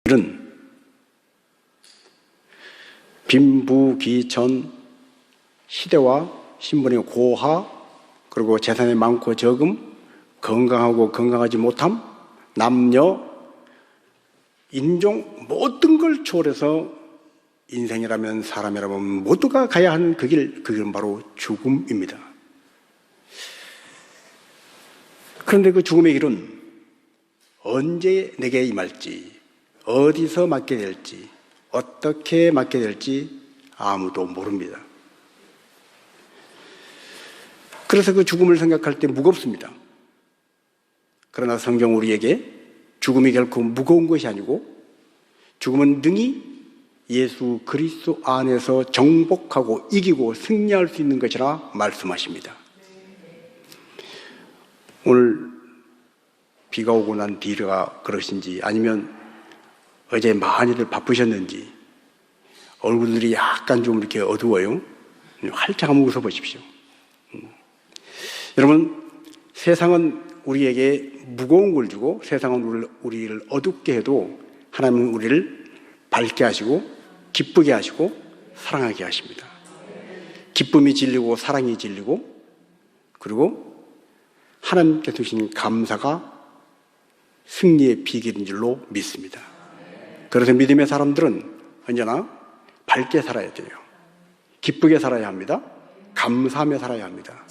이런 빈부귀천, 시대와 신분의 고하, 그리고 재산이 많고 적음, 건강하고 건강하지 못함, 남녀, 인종 모든 걸 초월해서 인생이라면 사람이라면 모두가 가야 하는 그 길은 바로 죽음입니다. 그런데 그 죽음의 길은 언제 내게 임할지, 어디서 맞게 될지, 어떻게 맞게 될지 아무도 모릅니다. 그래서 그 죽음을 생각할 때 무겁습니다. 그러나 성경 우리에게 죽음이 결코 무거운 것이 아니고 죽음은 능히 예수 그리스도 안에서 정복하고 이기고 승리할 수 있는 것이라 말씀하십니다. 오늘 비가 오고 난 뒤가 그러신지 아니면 어제 많이들 바쁘셨는지 얼굴들이 약간 좀 이렇게 어두워요. 활짝 한번 웃어보십시오. 여러분, 세상은 우리에게 무거운 걸 주고 세상은 우리를 어둡게 해도 하나님은 우리를 밝게 하시고 기쁘게 하시고 사랑하게 하십니다. 기쁨이 진리고 사랑이 진리고 그리고 하나님께 주신 감사가 승리의 비결인 줄로 믿습니다. 그래서 믿음의 사람들은 언제나 밝게 살아야 돼요. 기쁘게 살아야 합니다. 감사하며 살아야 합니다.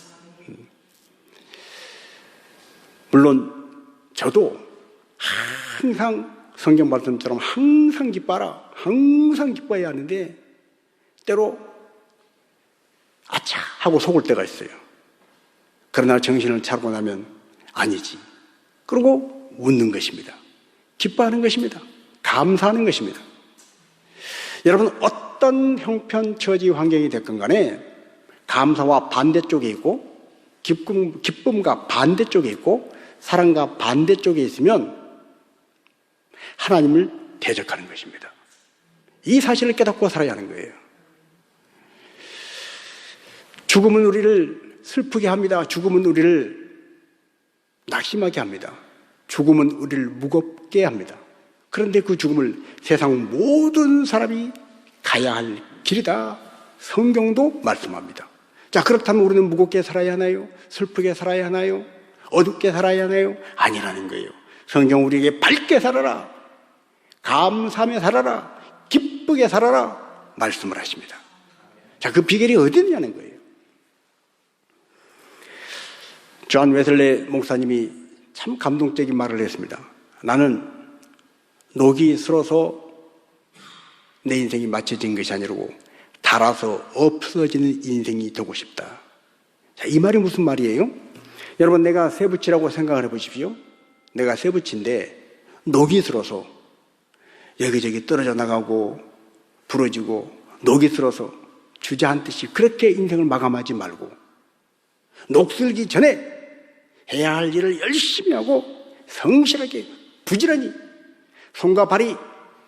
물론 저도 항상 성경 말씀처럼 항상 기뻐하라, 항상 기뻐해야 하는데 때로 아차 하고 속을 때가 있어요. 그러나 정신을 차리고 나면 아니지. 그리고 웃는 것입니다. 기뻐하는 것입니다. 감사하는 것입니다. 여러분, 어떤 형편, 처지, 환경이 됐건 간에 감사와 반대쪽에 있고 기쁨과 반대쪽에 있고 사랑과 반대쪽에 있으면 하나님을 대적하는 것입니다. 이 사실을 깨닫고 살아야 하는 거예요. 죽음은 우리를 슬프게 합니다. 죽음은 우리를 낙심하게 합니다. 죽음은 우리를 무겁게 합니다. 그런데 그 죽음을 세상 모든 사람이 가야 할 길이다. 성경도 말씀합니다. 자, 그렇다면 우리는 무겁게 살아야 하나요? 슬프게 살아야 하나요? 어둡게 살아야 하나요? 아니라는 거예요. 성경 우리에게 밝게 살아라, 감사하며 살아라, 기쁘게 살아라 말씀을 하십니다. 자, 그 비결이 어디 있냐는 거예요. 존 웨슬리 목사님이 참 감동적인 말을 했습니다. 나는 녹이 슬어서 내 인생이 마쳐진 것이 아니라고 닳아서 없어지는 인생이 되고 싶다. 자, 이 말이 무슨 말이에요? 여러분, 내가 쇠붙이라고 생각을 해보십시오. 내가 쇠붙인데 녹이 슬어서 여기저기 떨어져 나가고 부러지고 녹이 슬어서 주저앉듯이 그렇게 인생을 마감하지 말고 녹슬기 전에 해야 할 일을 열심히 하고 성실하게 부지런히 손과 발이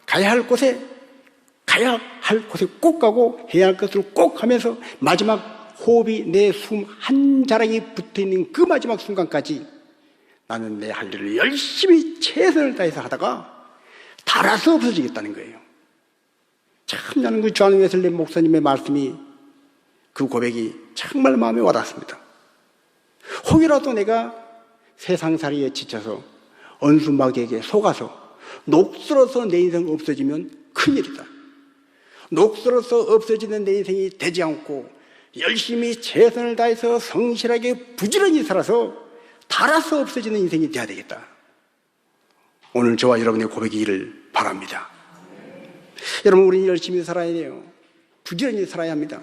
가야 할 곳에 꼭 가고 해야 할 것을 꼭 하면서 마지막 호흡이 내 숨 한 자락이 붙어있는 그 마지막 순간까지 나는 내 할 일을 열심히 최선을 다해서 하다가 닳아서 없어지겠다는 거예요. 참 나는 그 존 웨슬리 목사님의 말씀이, 그 고백이 정말 마음에 와닿습니다. 혹이라도 내가 세상살이에 지쳐서 언수마귀에게 속아서 녹슬어서 내 인생 없어지면 큰일이다. 녹슬어서 없어지는 내 인생이 되지 않고 열심히 최선을 다해서 성실하게 부지런히 살아서 닳아서 없어지는 인생이 되어야 되겠다. 오늘 저와 여러분의 고백이기를 바랍니다. 여러분, 우리는 열심히 살아야 돼요. 부지런히 살아야 합니다.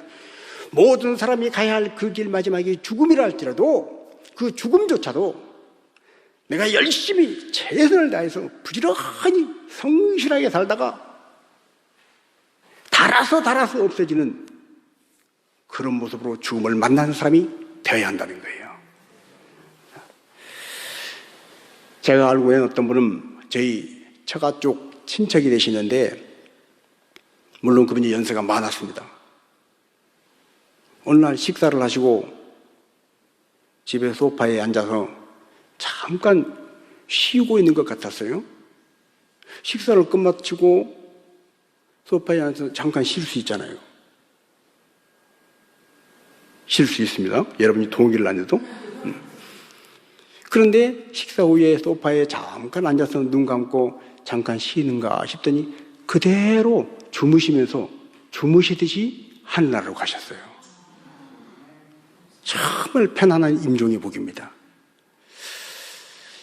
모든 사람이 가야 할 그 길 마지막이 죽음이라 할지라도 그 죽음조차도 내가 열심히 최선을 다해서 부지런히 성실하게 살다가 닳아서 없어지는 그런 모습으로 죽음을 만나는 사람이 되어야 한다는 거예요. 제가 알고 있는 어떤 분은 저희 처가 쪽 친척이 되시는데, 물론 그분이 연세가 많았습니다. 어느 날 식사를 하시고 집에 소파에 앉아서 잠깐 쉬고 있는 것 같았어요. 식사를 끝마치고 소파에 앉아서 잠깐 쉴 수 있잖아요. 쉴 수 있습니다. 여러분이 동의를 안 해도. 그런데 식사 후에 소파에 잠깐 앉아서 눈 감고 잠깐 쉬는가 싶더니 그대로 주무시면서 주무시듯이 하늘나라로 가셨어요. 정말 편안한 임종의 복입니다.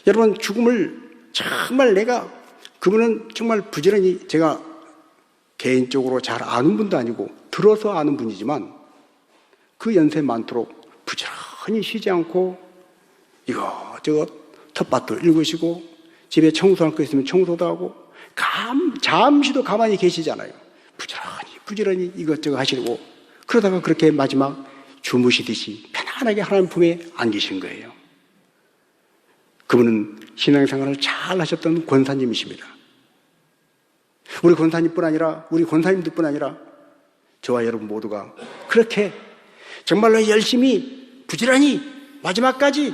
여러분, 죽음을 정말 그분은 정말 부지런히, 제가 개인적으로 잘 아는 분도 아니고 들어서 아는 분이지만 그 연세 많도록 부지런히 쉬지 않고 이것저것 텃밭도 읽으시고 집에 청소할 거 있으면 청소도 하고 잠시도 가만히 계시잖아요. 부지런히 이것저것 하시고 그러다가 그렇게 마지막 주무시듯이 편안하게 하나님 품에 안기신 거예요. 그분은 신앙생활을 잘 하셨던 권사님이십니다. 우리 권사님뿐 아니라 우리 권사님들뿐 아니라 저와 여러분 모두가 그렇게 정말로 열심히 부지런히 마지막까지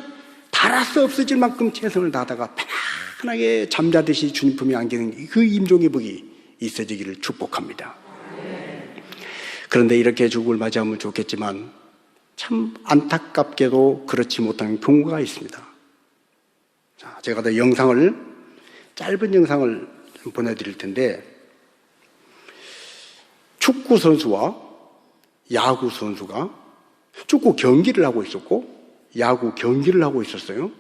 달아 수 없어질 만큼 최선을 다하다가 편안하게 잠자듯이 주님 품에 안기는 그 임종의 복이 있어지기를 축복합니다. 그런데 이렇게 죽음을 맞이하면 좋겠지만 참 안타깝게도 그렇지 못한 경우가 있습니다. 자, 제가 더 짧은 영상을 보내드릴 텐데, 축구 선수와 야구 선수가 축구 경기를 하고 있었고 야구 경기를 하고 있었어요.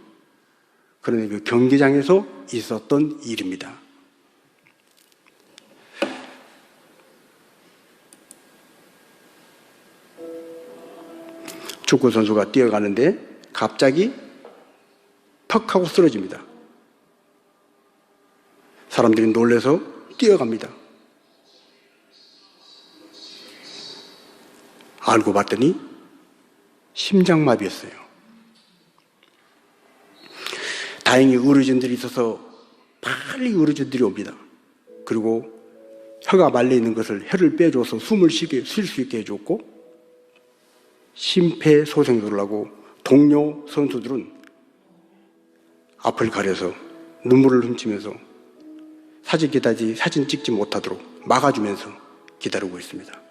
그런데 그 경기장에서 있었던 일입니다. 축구 선수가 뛰어가는데 갑자기 퍽 하고 쓰러집니다. 사람들이 놀라서 뛰어갑니다. 알고 봤더니 심장마비였어요. 다행히 의료진들이 있어서 빨리 의료진들이 옵니다. 그리고 혀가 말려있는 것을 혀를 빼줘서 숨을 쉴 수 있게 해줬고, 심폐소생술을 동료 선수들은 앞을 가려서 눈물을 훔치면서 사진 찍지 못하도록 막아주면서 기다리고 있습니다.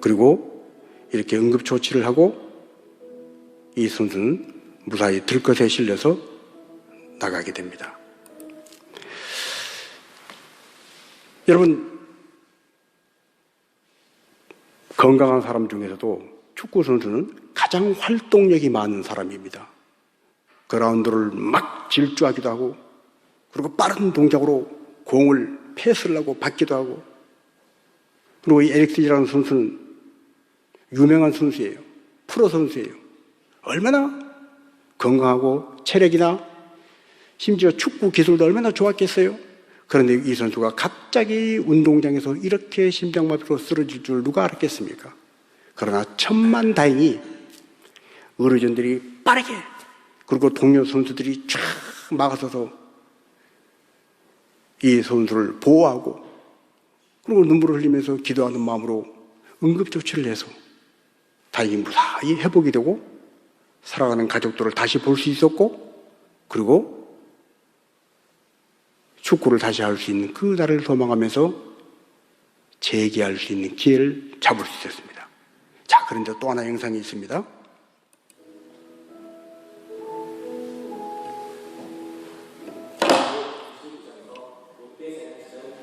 그리고 이렇게 응급조치를 하고 이 선수는 무사히 들것에 실려서 나가게 됩니다. 여러분, 건강한 사람 중에서도 축구 선수는 가장 활동력이 많은 사람입니다. 그라운드를 막 질주하기도 하고, 그리고 빠른 동작으로 공을 패스를 하고 받기도 하고, 그리고 이 에릭슨이라는 선수는 유명한 선수예요. 프로 선수예요. 얼마나 건강하고 체력이나 심지어 축구 기술도 얼마나 좋았겠어요. 그런데 이 선수가 갑자기 운동장에서 이렇게 심장마비로 쓰러질 줄 누가 알았겠습니까? 그러나 천만다행히 의료진들이 빠르게, 그리고 동료 선수들이 쫙 막아서서 이 선수를 보호하고, 그리고 눈물을 흘리면서 기도하는 마음으로 응급조치를 해서 다행히 무사히 회복이 되고 살아가는 가족들을 다시 볼 수 있었고, 그리고 축구를 다시 할 수 있는 그 날을 소망하면서 재기할 수 있는 기회를 잡을 수 있었습니다. 자, 그런데 또 하나 영상이 있습니다.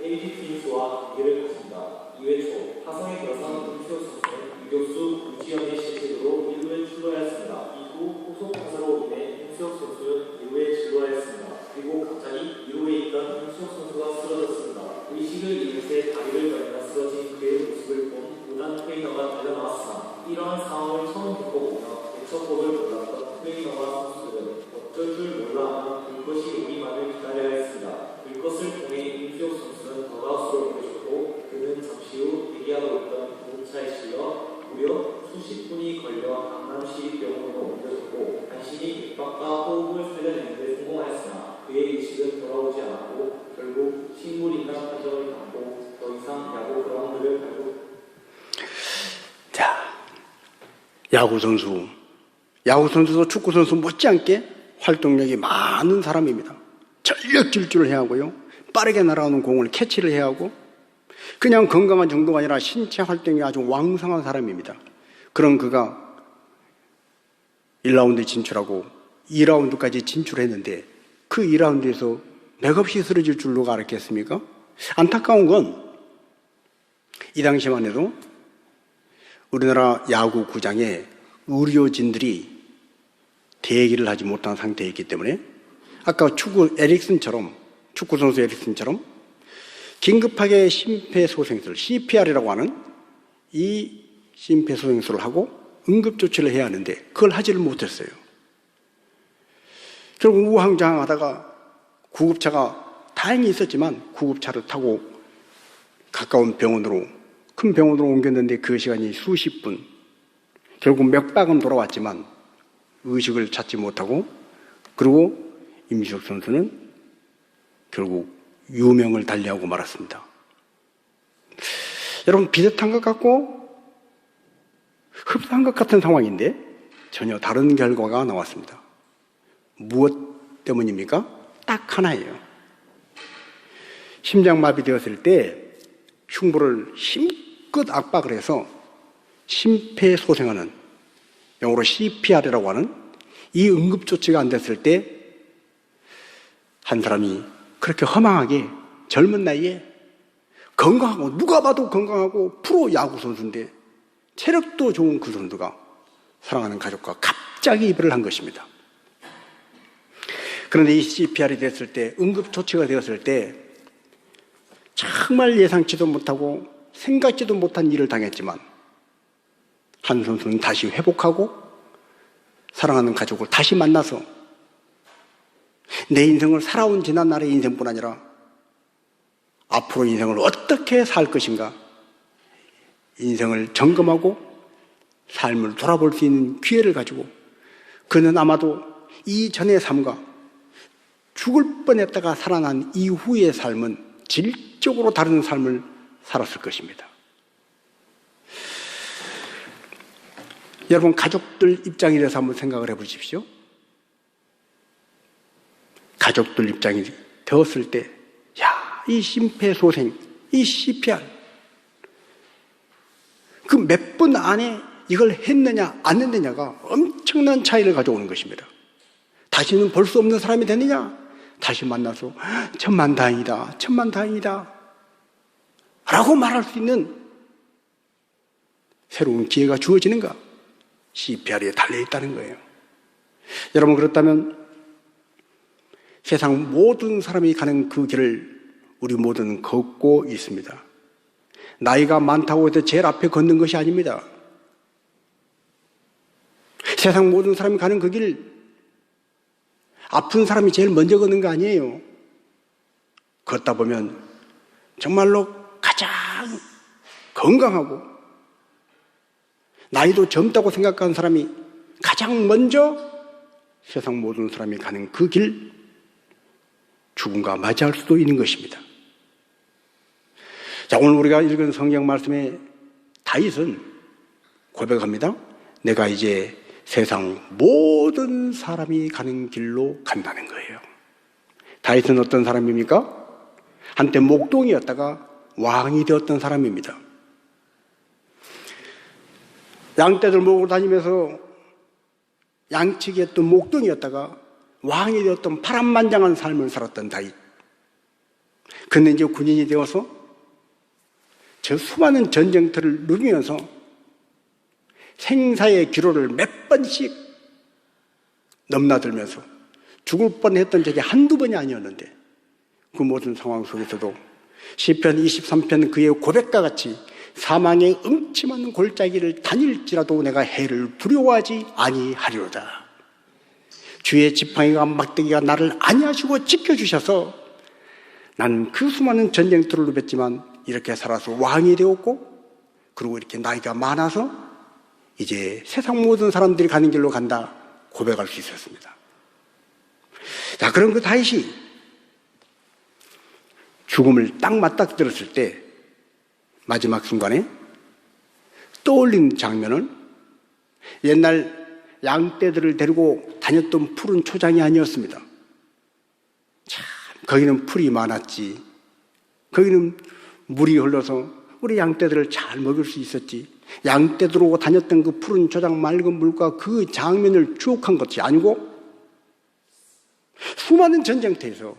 LG트윈스와 경기를 갖습니다. 2회 초 타선에 들어선 임시호 선수는 유격수 유지현의 실책으로 1루에 출루하였습니다. 이후 후속 타자로 인해 임시호 선수는 2루에 진루하였습니다. 그리고 갑자기 2루에 있던 임시호 선수가 쓰러졌습니다. 의식을 잃은 채 다리를 걸며 쓰러진 그의 모습을 본 구단 트레이너가 달려나왔으나 이러한 상황을 처음 겪어보며 대처법을 몰랐던 트레이너와 선수들은 어쩔 줄 몰라 하며 불꽃이 오기만을 기다려야 했습니다. 불꽃을 통해 임시호 선수는 더가우스로 옮겨졌고, 그는 잠시 후 대기하고 있던 공차에 실려 무려 수십 분이 걸려 강남시립병원으로 옮겨졌고, 간신히 맥박과 호흡을 살려내는 데 성공하였으나 그의 의식은 돌아오지 않았고 결국 식물인간 판정을 받고 더 이상 야구 그라운드를 밟고. 자, 야구 선수도 축구 선수 못지않게 활동력이 많은 사람입니다. 전력 질주를 해야 하고요, 빠르게 날아오는 공을 캐치를 해야 하고 그냥 건강한 정도가 아니라 신체 활동이 아주 왕성한 사람입니다. 그런 그가 1라운드 진출하고 2라운드까지 진출했는데 그 2라운드에서 맥없이 쓰러질 줄 누가 알았겠습니까? 안타까운 건 이 당시만 해도 우리나라 야구 구장에 의료진들이 대기를 하지 못한 상태였기 때문에 아까 축구 선수 에릭슨처럼 긴급하게 심폐소생술, CPR이라고 하는 이 심폐소생술을 하고 응급조치를 해야 하는데 그걸 하지를 못했어요. 결국 우왕좌왕하다가 구급차가 다행히 있었지만 구급차를 타고 가까운 병원으로, 큰 병원으로 옮겼는데 그 시간이 수십 분, 결국 몇 박은 돌아왔지만 의식을 찾지 못하고, 그리고 임시혁 선수는 결국 유명을 달리하고 말았습니다. 여러분, 비슷한 것 같고 흡사한 것 같은 상황인데 전혀 다른 결과가 나왔습니다. 무엇 때문입니까? 딱 하나예요. 심장마비 되었을 때 흉부를 힘껏 압박을 해서 심폐소생하는, 영어로 CPR이라고 하는 이 응급조치가 안 됐을 때 한 사람이 그렇게 허망하게 젊은 나이에 건강하고, 누가 봐도 건강하고 프로 야구 선수인데 체력도 좋은 그 선수가 사랑하는 가족과 갑자기 이별을 한 것입니다. 그런데 이 CPR이 됐을 때, 응급조치가 되었을 때 정말 예상치도 못하고 생각지도 못한 일을 당했지만 한 선수는 다시 회복하고 사랑하는 가족을 다시 만나서 내 인생을 살아온 지난날의 인생뿐 아니라 앞으로 인생을 어떻게 살 것인가, 인생을 점검하고 삶을 돌아볼 수 있는 기회를 가지고 그는 아마도 이전의 삶과 죽을 뻔했다가 살아난 이후의 삶은 질적으로 다른 삶을 살았을 것입니다. 여러분, 가족들 입장이 돼서 한번 생각을 해보십시오. 가족들 입장이 되었을 때, 이 심폐소생, 이 CPR, 그 몇 분 안에 이걸 했느냐 안 했느냐가 엄청난 차이를 가져오는 것입니다. 다시는 볼 수 없는 사람이 됐느냐, 다시 만나서 천만다행이다, 천만다행이다 라고 말할 수 있는 새로운 기회가 주어지는가? CPR에 달려있다는 거예요. 여러분, 그렇다면 세상 모든 사람이 가는 그 길을 우리 모두는 걷고 있습니다. 나이가 많다고 해서 제일 앞에 걷는 것이 아닙니다. 세상 모든 사람이 가는 그 길, 아픈 사람이 제일 먼저 걷는 거 아니에요. 걷다 보면 정말로 가장 건강하고 나이도 젊다고 생각하는 사람이 가장 먼저 세상 모든 사람이 가는 그 길, 죽음과 맞이할 수도 있는 것입니다. 자, 오늘 우리가 읽은 성경 말씀에 다윗은 고백합니다. 내가 이제 세상 모든 사람이 가는 길로 간다는 거예요. 다윗은 어떤 사람입니까? 한때 목동이었다가 왕이 되었던 사람입니다. 양떼들 몰고 다니면서 양치기했던 목동이었다가 왕이 되었던 파란만장한 삶을 살았던 다윗. 그런데 이제 군인이 되어서 저 수많은 전쟁터를 누비면서 생사의 기로를 몇 번씩 넘나들면서 죽을 뻔했던 적이 한두 번이 아니었는데 그 모든 상황 속에서도 시편 23편 그의 고백과 같이 사망의 음침한 골짜기를 다닐지라도 내가 해를 두려워하지 아니하리로다. 주의 지팡이가 막대기가 나를 안위하시고 지켜주셔서 나는 그 수많은 전쟁터를 누볐지만 이렇게 살아서 왕이 되었고, 그리고 이렇게 나이가 많아서 이제 세상 모든 사람들이 가는 길로 간다 고백할 수 있었습니다. 자, 그럼 그 다윗이 죽음을 딱 맞닥뜨렸을 때 마지막 순간에 떠올린 장면은 옛날 양떼들을 데리고 다녔던 푸른 초장이 아니었습니다. 참, 거기는 풀이 많았지 거기는 물이 흘러서 우리 양떼들을 잘 먹일 수 있었지. 양떼 들어오고 다녔던 그 푸른 조장 맑은 물과 그 장면을 추억한 것이 아니고 수많은 전쟁터에서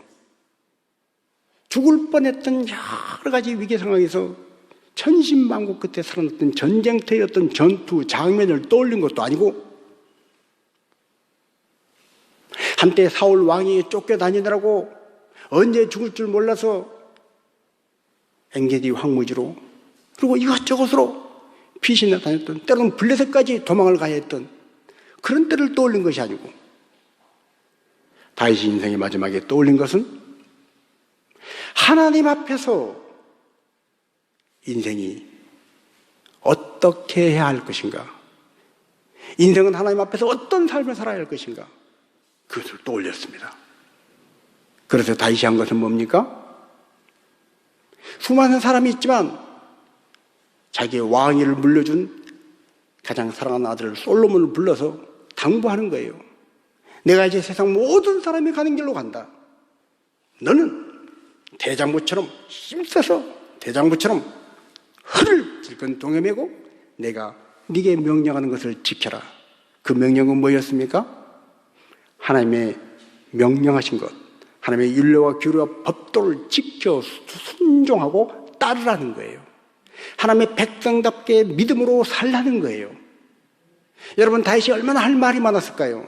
죽을 뻔했던 여러 가지 위기 상황에서 천신만고 끝에 살아났던 전쟁터의 어떤 전투 장면을 떠올린 것도 아니고 한때 사울 왕이 쫓겨다니느라고 언제 죽을 줄 몰라서 엔게디 황무지로 그리고 이것저것으로 피신해 다녔던 때로는 블레셋까지 도망을 가야 했던 그런 때를 떠올린 것이 아니고 다윗이 인생의 마지막에 떠올린 것은 하나님 앞에서 인생이 어떻게 해야 할 것인가, 인생은 하나님 앞에서 어떤 삶을 살아야 할 것인가, 그것을 떠올렸습니다. 그래서 다윗이 한 것은 뭡니까? 수많은 사람이 있지만 자기의 왕위를 물려준 가장 사랑하는 아들 솔로몬을 불러서 당부하는 거예요. 내가 이제 세상 모든 사람이 가는 길로 간다. 너는 대장부처럼 힘써서 대장부처럼 흐를 질끈 동여매고 내가 네게 명령하는 것을 지켜라. 그 명령은 뭐였습니까? 하나님의 명령하신 것, 하나님의 율례와 규례와 법도를 지켜 순종하고 따르라는 거예요. 하나님의 백성답게 믿음으로 살라는 거예요. 여러분, 다윗이 얼마나 할 말이 많았을까요?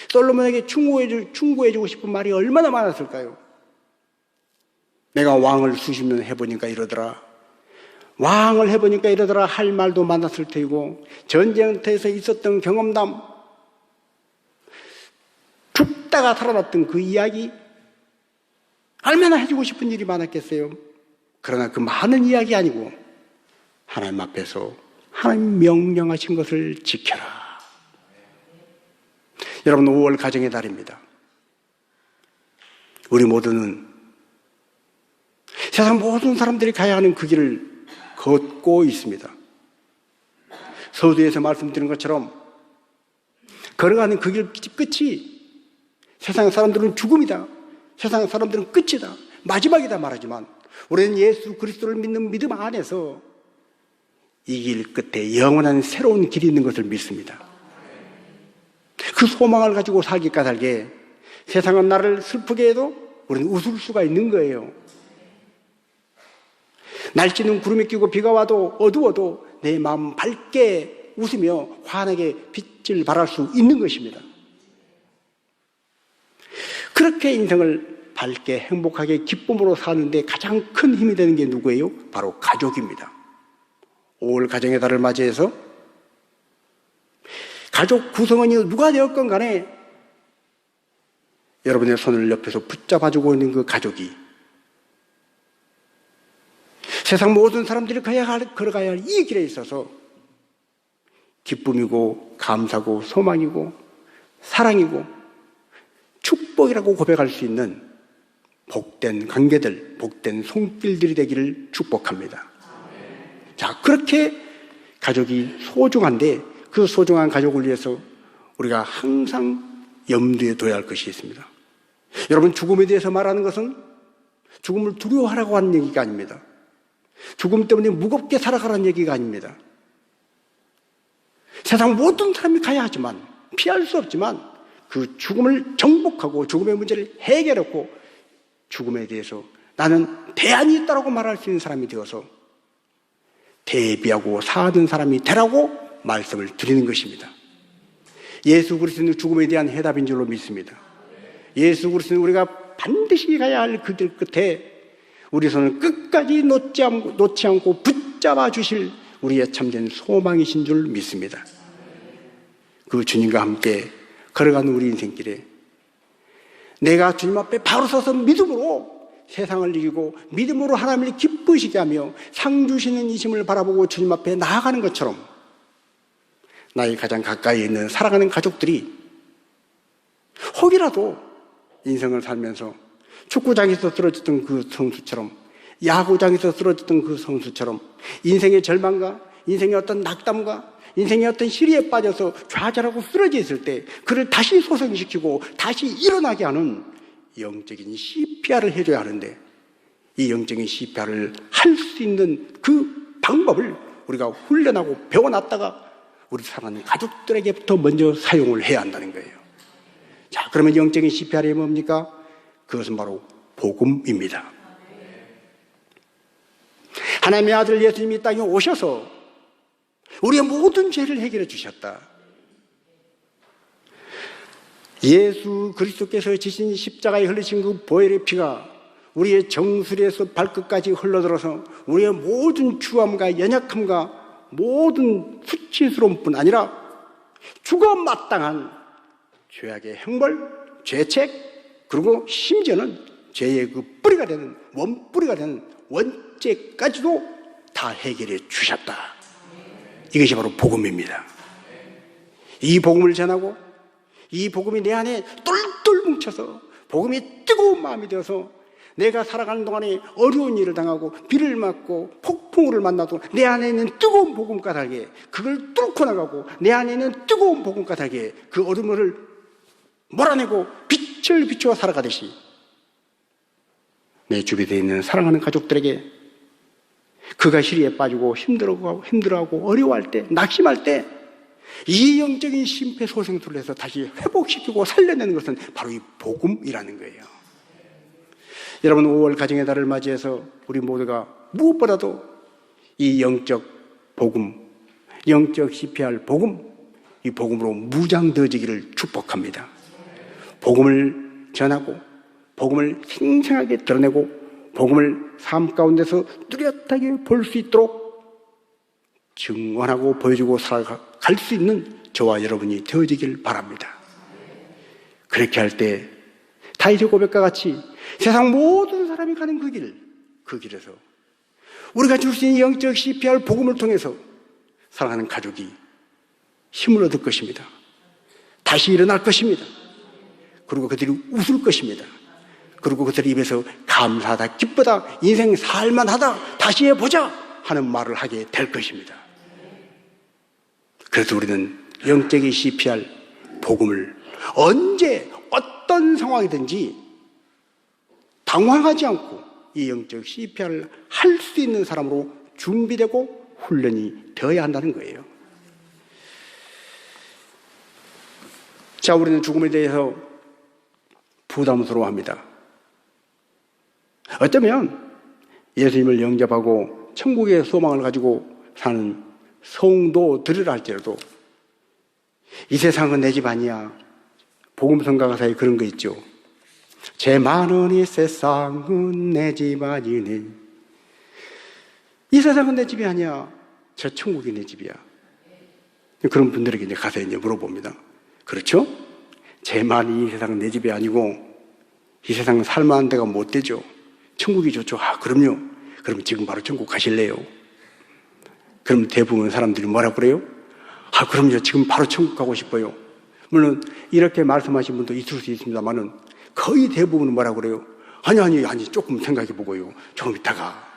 솔로몬에게 충고해주고 싶은 말이 얼마나 많았을까요? 내가 왕을 수십 년 해보니까 이러더라, 왕을 해보니까 이러더라 할 말도 많았을 테고, 전쟁터에서 있었던 경험담, 죽다가 살아났던 그 이야기, 얼마나 해주고 싶은 일이 많았겠어요. 그러나 그 많은 이야기 아니고 하나님 앞에서 하나님 명령하신 것을 지켜라. 여러분, 5월 가정의 달입니다. 우리 모두는 세상 모든 사람들이 가야 하는 그 길을 걷고 있습니다. 서두에서 말씀드린 것처럼 걸어가는 그 길 끝이 세상 사람들은 죽음이다, 세상 사람들은 끝이다, 마지막이다 말하지만 우리는 예수 그리스도를 믿는 믿음 안에서 이 길 끝에 영원한 새로운 길이 있는 것을 믿습니다. 그 소망을 가지고 살기 까닭에 세상은 나를 슬프게 해도 우리는 웃을 수가 있는 거예요. 날씨는 구름이 끼고 비가 와도 어두워도 내 마음 밝게 웃으며 환하게 빛을 발할 수 있는 것입니다. 그렇게 인생을 밝게 행복하게 기쁨으로 사는데 가장 큰 힘이 되는 게 누구예요? 바로 가족입니다. 5월 가정의 달을 맞이해서 가족 구성원이 누가 되었건 간에 여러분의 손을 옆에서 붙잡아주고 있는 그 가족이 세상 모든 사람들이 걸어가야 할 이 길에 있어서 기쁨이고 감사고 소망이고 사랑이고 축복이라고 고백할 수 있는 복된 관계들, 복된 손길들이 되기를 축복합니다. 자, 그렇게 가족이 소중한데 그 소중한 가족을 위해서 우리가 항상 염두에 둬야 할 것이 있습니다. 여러분, 죽음에 대해서 말하는 것은 죽음을 두려워하라고 하는 얘기가 아닙니다. 죽음 때문에 무겁게 살아가라는 얘기가 아닙니다. 세상 모든 사람이 가야 하지만, 피할 수 없지만 그 죽음을 정복하고 죽음의 문제를 해결하고 죽음에 대해서 나는 대안이 있다고 말할 수 있는 사람이 되어서 대비하고 사는 사람이 되라고 말씀을 드리는 것입니다. 예수 그리스도는 죽음에 대한 해답인 줄로 믿습니다. 예수 그리스도는 우리가 반드시 가야 할 그 길 끝에 우리 손을 끝까지 놓지 않고 붙잡아 주실 우리의 참된 소망이신 줄 믿습니다. 그 주님과 함께 걸어가는 우리 인생길에 내가 주님 앞에 바로 서서 믿음으로 세상을 이기고 믿음으로 하나님을 기쁘시게 하며 상 주시는 이심을 바라보고 주님 앞에 나아가는 것처럼 나의 가장 가까이 있는 사랑하는 가족들이 혹이라도 인생을 살면서 축구장에서 쓰러졌던 그 선수처럼, 야구장에서 쓰러졌던 그 선수처럼 인생의 절망과 인생의 어떤 낙담과 인생의 어떤 시리에 빠져서 좌절하고 쓰러져 있을 때 그를 다시 소생시키고 다시 일어나게 하는 영적인 CPR을 해줘야 하는데 이 영적인 CPR을 할 수 있는 그 방법을 우리가 훈련하고 배워놨다가 우리 사랑하는 가족들에게부터 먼저 사용을 해야 한다는 거예요. 자, 그러면 영적인 CPR이 뭡니까? 그것은 바로 복음입니다. 하나님의 아들 예수님이 이 땅에 오셔서 우리의 모든 죄를 해결해 주셨다. 예수 그리스도께서 지신 십자가에 흘리신 그 보혈의 피가 우리의 정수리에서 발끝까지 흘러들어서 우리의 모든 추함과 연약함과 모든 수치스러움뿐 아니라 죽어 마땅한 죄악의 형벌, 죄책, 그리고 심지어는 죄의 그 뿌리가 되는 원뿌리가 되는 원죄까지도 다 해결해 주셨다. 이것이 바로 복음입니다. 이 복음을 전하고 이 복음이 내 안에 똘똘 뭉쳐서 복음이 뜨거운 마음이 되어서 내가 살아가는 동안에 어려운 일을 당하고 비를 맞고 폭풍우를 만나도 내 안에 있는 뜨거운 복음 까닭에 그걸 뚫고 나가고 내 안에 있는 뜨거운 복음 까닭에 그 어둠을 몰아내고 빛을 비추어 살아가듯이 내 주변에 있는 사랑하는 가족들에게 그가 시리에 빠지고 힘들어하고 어려워할 때, 낙심할 때 이 영적인 심폐소생술을 해서 다시 회복시키고 살려내는 것은 바로 이 복음이라는 거예요. 여러분, 5월 가정의 달을 맞이해서 우리 모두가 무엇보다도 이 영적 복음, 영적 CPR 복음, 이 복음으로 무장되어지기를 축복합니다. 복음을 전하고 복음을 생생하게 드러내고 복음을 삶 가운데서 뚜렷하게 볼 수 있도록 증언하고 보여주고 살아갈 수 있는 저와 여러분이 되어지길 바랍니다. 그렇게 할 때 다윗의 고백과 같이 세상 모든 사람이 가는 그 길에서 우리가 줄 수 있는 영적 CPR 복음을 통해서 사랑하는 가족이 힘을 얻을 것입니다. 다시 일어날 것입니다. 그리고 그들이 웃을 것입니다. 그리고 그들의 입에서 감사하다, 기쁘다, 인생 살만하다, 다시 해보자 하는 말을 하게 될 것입니다. 그래서 우리는 영적인 CPR 복음을 언제 어떤 상황이든지 당황하지 않고 이 영적 CPR을 할 수 있는 사람으로 준비되고 훈련이 되어야 한다는 거예요. 자, 우리는 죽음에 대해서 부담스러워합니다. 어쩌면 예수님을 영접하고 천국의 소망을 가지고 사는 성도들이라 할지라도 이 세상은 내 집 아니야. 복음성가 가사에 그런 거 있죠. 제 많은 이 세상은 내 집 아니네. 이 세상은 내 집이 아니야. 저 천국이 내 집이야. 그런 분들에게 이제 가사에 이제 물어봅니다. 그렇죠? 제 많은 이 세상은 내 집이 아니고 이 세상은 살만한 데가 못 되죠. 천국이 좋죠. 아, 그럼요. 그럼 지금 바로 천국 가실래요? 그럼 대부분 사람들이 뭐라고 그래요? 아, 그럼요. 지금 바로 천국 가고 싶어요. 물론 이렇게 말씀하신 분도 있을 수 있습니다만은 거의 대부분은 뭐라고 그래요? 아니, 조금 생각해 보고요. 조금 있다가.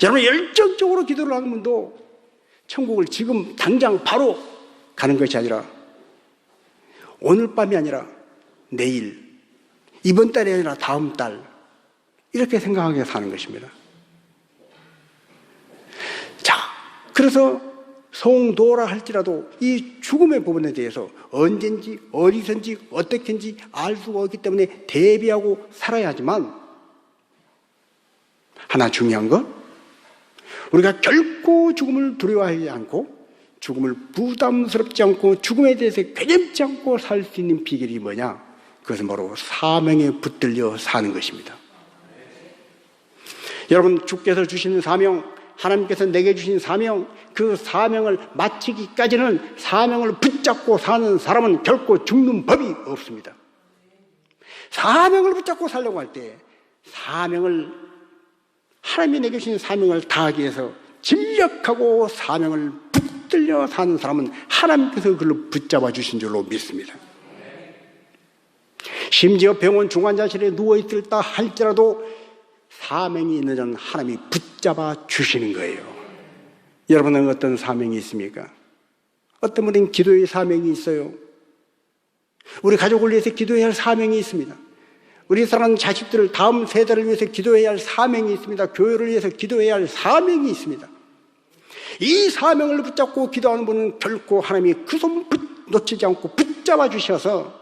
여러분, 열정적으로 기도를 하는 분도 천국을 지금 당장 바로 가는 것이 아니라 오늘 밤이 아니라 내일, 이번 달이 아니라 다음 달, 이렇게 생각하게 사는 것입니다. 자, 그래서 성도라 할지라도 이 죽음의 부분에 대해서 언젠지 어디선지 어떻게인지 알 수가 없기 때문에 대비하고 살아야 하지만 하나 중요한 건 우리가 결코 죽음을 두려워하지 않고 죽음을 부담스럽지 않고 죽음에 대해서 괴념지 않고 살 수 있는 비결이 뭐냐? 그것은 바로 사명에 붙들려 사는 것입니다. 여러분, 주께서 주시는 사명, 하나님께서 내게 주신 사명, 그 사명을 마치기까지는 사명을 붙잡고 사는 사람은 결코 죽는 법이 없습니다. 사명을 붙잡고 살려고 할 때 하나님이 내게 주신 사명을 다하기 위해서 진력하고 사명을 붙들려 사는 사람은 하나님께서 그걸로 붙잡아 주신 줄로 믿습니다. 심지어 병원 중환자실에 누워있을다 할지라도 사명이 있는 자는 하나님이 붙잡아 주시는 거예요. 여러분은 어떤 사명이 있습니까? 어떤 분은 기도의 사명이 있어요. 우리 가족을 위해서 기도해야 할 사명이 있습니다. 우리 사랑하는 자식들을 다음 세대를 위해서 기도해야 할 사명이 있습니다. 교회를 위해서 기도해야 할 사명이 있습니다. 이 사명을 붙잡고 기도하는 분은 결코 하나님이 그 손 놓치지 않고 붙잡아 주셔서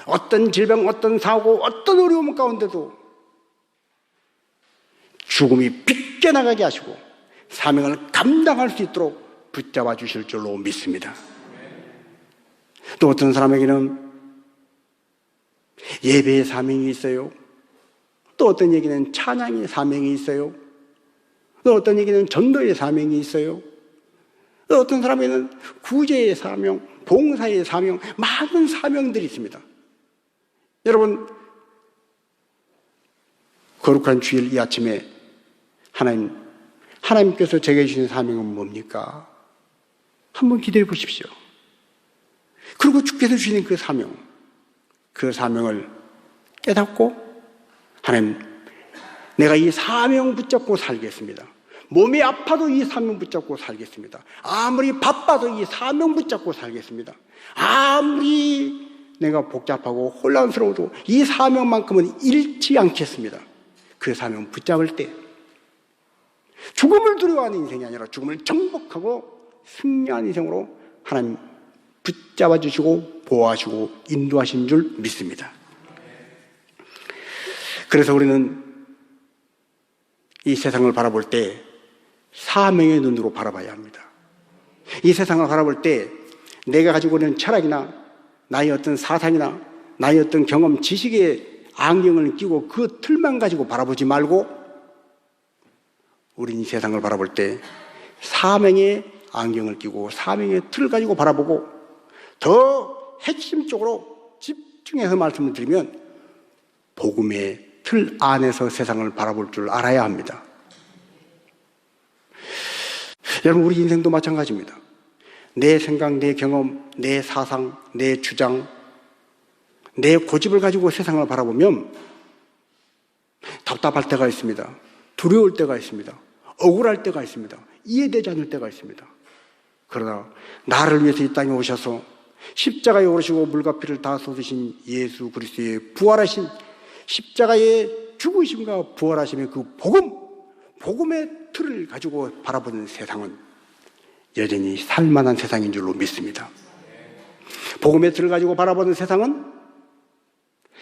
어떤 질병, 어떤 사고, 어떤 어려움 가운데도 죽음이 빗겨나가게 하시고 사명을 감당할 수 있도록 붙잡아 주실 줄로 믿습니다. 또 어떤 사람에게는 예배의 사명이 있어요. 또 어떤 얘기는 찬양의 사명이 있어요. 또 어떤 얘기는 전도의 사명이 있어요. 또 어떤 사람에게는 구제의 사명, 봉사의 사명, 많은 사명들이 있습니다. 여러분, 거룩한 주일 이 아침에 하나님께서 제게 주신 사명은 뭡니까? 한번 기도해 보십시오. 그리고 주께서 주시는 그 사명을 깨닫고 하나님, 내가 이 사명 붙잡고 살겠습니다. 몸이 아파도 이 사명 붙잡고 살겠습니다. 아무리 바빠도 이 사명 붙잡고 살겠습니다. 아무리 내가 복잡하고 혼란스러워도 이 사명만큼은 잃지 않겠습니다. 그 사명 붙잡을 때 죽음을 두려워하는 인생이 아니라 죽음을 정복하고 승리하는 인생으로 하나님 붙잡아 주시고 보호하시고 인도하신 줄 믿습니다. 그래서 우리는 이 세상을 바라볼 때 사명의 눈으로 바라봐야 합니다. 이 세상을 바라볼 때 내가 가지고 있는 철학이나 나의 어떤 사상이나 나의 어떤 경험, 지식의 안경을 끼고 그 틀만 가지고 바라보지 말고 우리는 이 세상을 바라볼 때 사명의 안경을 끼고 사명의 틀을 가지고 바라보고 더 핵심적으로 집중해서 말씀을 드리면 복음의 틀 안에서 세상을 바라볼 줄 알아야 합니다. 여러분, 우리 인생도 마찬가지입니다. 내 생각, 내 경험, 내 사상, 내 주장, 내 고집을 가지고 세상을 바라보면 답답할 때가 있습니다. 두려울 때가 있습니다. 억울할 때가 있습니다. 이해되지 않을 때가 있습니다. 그러나 나를 위해서 이 땅에 오셔서 십자가에 오르시고 물과 피를 다 쏟으신 예수 그리스도의 부활하신 십자가의 죽으심과 부활하심의 그 복음의 틀을 가지고 바라보는 세상은 여전히 살만한 세상인 줄로 믿습니다. 복음의 틀을 가지고 바라보는 세상은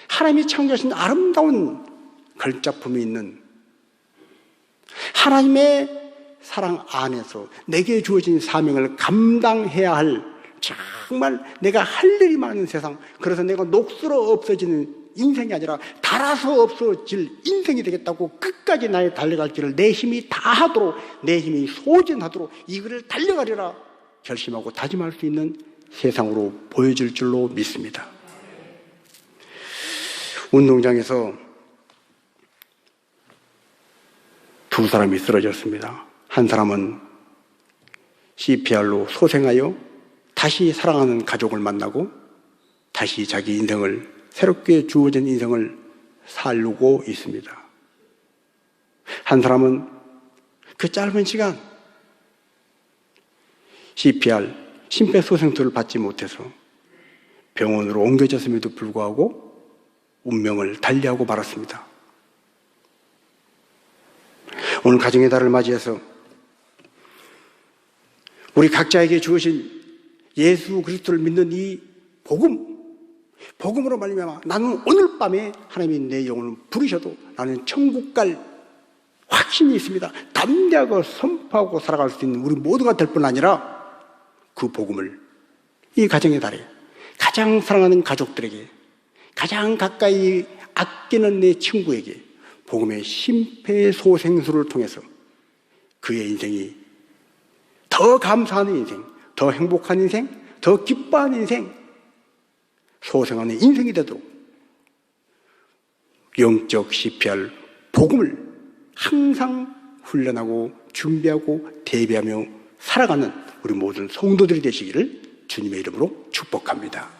하나님이 창조하신 아름다운 걸작품이 있는 하나님의 사랑 안에서 내게 주어진 사명을 감당해야 할 정말 내가 할 일이 많은 세상, 그래서 내가 녹슬어 없어지는 인생이 아니라 닳아서 없어질 인생이 되겠다고 끝까지 나의 달려갈 길을 내 힘이 다하도록, 내 힘이 소진하도록 이 길을 달려가리라 결심하고 다짐할 수 있는 세상으로 보여질 줄로 믿습니다. 운동장에서 두 사람이 쓰러졌습니다. 한 사람은 CPR로 소생하여 다시 사랑하는 가족을 만나고 다시 자기 인생을, 새롭게 주어진 인생을 살고 있습니다. 한 사람은 그 짧은 시간 CPR, 심폐소생술을 받지 못해서 병원으로 옮겨졌음에도 불구하고 운명을 달리하고 말았습니다. 오늘 가정의 달을 맞이해서 우리 각자에게 주어진 예수 그리스도를 믿는 이 복음으로 말미암아 나는 오늘 밤에 하나님이 내 영혼을 부르셔도 나는 천국 갈 확신이 있습니다. 담대하고 선포하고 살아갈 수 있는 우리 모두가 될 뿐 아니라 그 복음을 이 가정의 달에 가장 사랑하는 가족들에게, 가장 가까이 아끼는 내 친구에게 복음의 심폐소생술을 통해서 그의 인생이 더 감사하는 인생, 더 행복한 인생, 더 기뻐하는 인생, 소생하는 인생이 되도록 영적 CPR 복음을 항상 훈련하고 준비하고 대비하며 살아가는 우리 모든 성도들이 되시기를 주님의 이름으로 축복합니다.